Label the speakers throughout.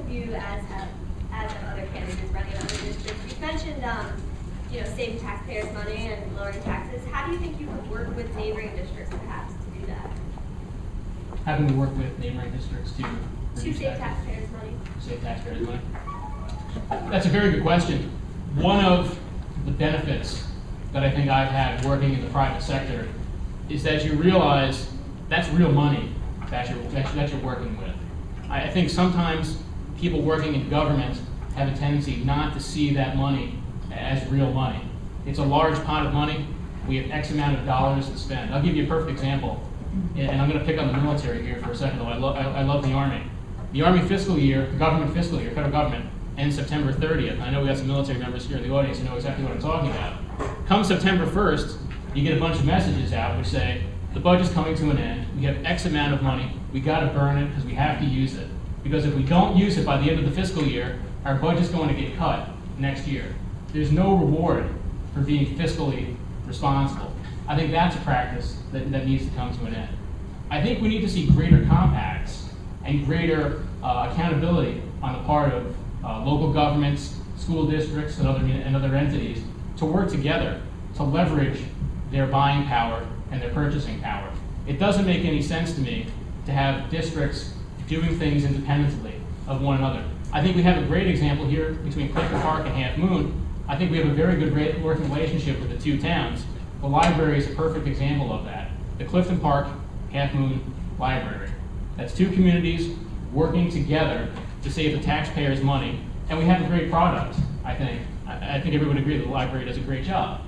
Speaker 1: with you as have other candidates running in other districts. You mentioned, saving taxpayers' money and lowering taxes. How do you think you could work with neighboring districts perhaps to do that?
Speaker 2: Having to work with neighboring districts to
Speaker 1: Save taxpayers' money.
Speaker 2: Save taxpayers' money. That's a very good question. One of the benefits that I think I've had working in the private sector is that you realize that's real money that you're working with. I think sometimes people working in government have a tendency not to see that money as real money. It's a large pot of money. We have X amount of dollars to spend. I'll give you a perfect example, and I'm going to pick on the military here for a second, though. I love the Army. The Army fiscal year, the government fiscal year, federal government, ends September 30th. I know we got some military members here in the audience who know exactly what I'm talking about. Come September 1st, you get a bunch of messages out which say, the budget's coming to an end, we have X amount of money, we got to burn it because we have to use it. Because if we don't use it by the end of the fiscal year, our budget's going to get cut next year. There's no reward for being fiscally responsible. I think that's a practice that needs to come to an end. I think we need to see greater compacts and greater accountability on the part of local governments, school districts, and other entities to work together to leverage their buying power and their purchasing power. It doesn't make any sense to me to have districts doing things independently of one another. I think we have a great example here between Clifton Park and Half Moon. I think we have a very good working relationship with the two towns. The library is a perfect example of that. The Clifton Park Half Moon Library. That's two communities working together to save the taxpayers money, and we have a great product, I think. I think everyone would agree that the library does a great job.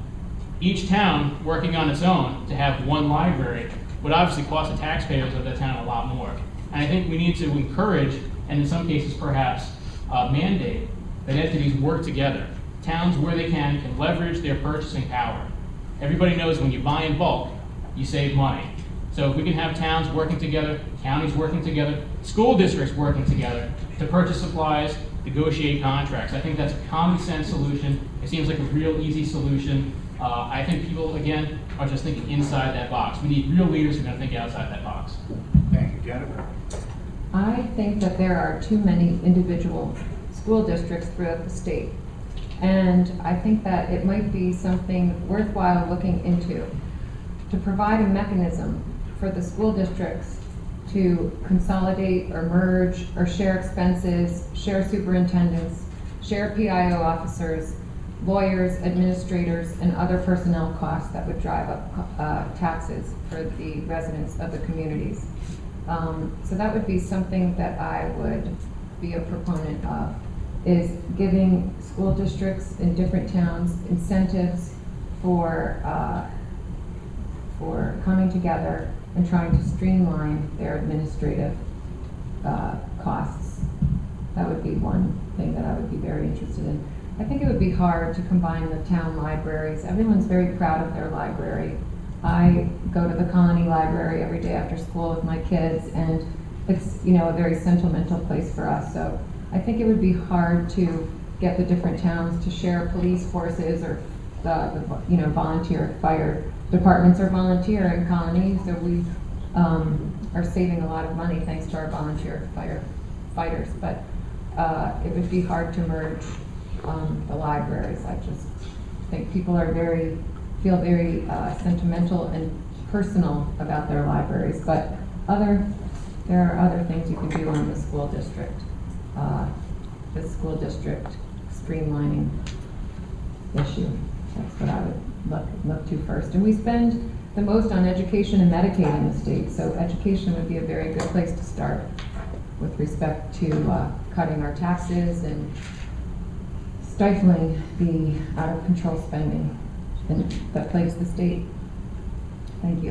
Speaker 2: Each town working on its own to have one library would obviously cost the taxpayers of that town a lot more. And I think we need to encourage, and in some cases perhaps mandate, that entities work together. Towns, where they can leverage their purchasing power. Everybody knows when you buy in bulk, you save money. So if we can have towns working together, counties working together, school districts working together to purchase supplies, negotiate contracts, I think that's a common sense solution. It seems like a real easy solution. I think people, again, are just thinking inside that box. We need real leaders who are going to think outside that box.
Speaker 3: Thank you, Jennifer.
Speaker 4: I think that there are too many individual school districts throughout the state. And I think that it might be something worthwhile looking into to provide a mechanism for the school districts to consolidate or merge or share expenses, share superintendents, share PIO officers, lawyers, administrators, and other personnel costs that would drive up taxes for the residents of the communities. So that would be something that I would be a proponent of, is giving school districts in different towns incentives for coming together and trying to streamline their administrative costs. That would be one thing that I would be very interested in. I think it would be hard to combine the town libraries. Everyone's very proud of their library. I go to the Colony Library every day after school with my kids, and it's a very sentimental place for us. So I think it would be hard to get the different towns to share police forces or the volunteer fire departments are volunteer in Colony, so we are saving a lot of money thanks to our volunteer firefighters. But it would be hard to merge the libraries. I just think people are feel very sentimental and personal about their libraries. But there are other things you can do on the school district. The school district streamlining issue. That's what I would look to first. And we spend the most on education and Medicaid in the state, so education would be a very good place to start with respect to cutting our taxes and stifling the out-of-control spending that plagues the state. Thank you.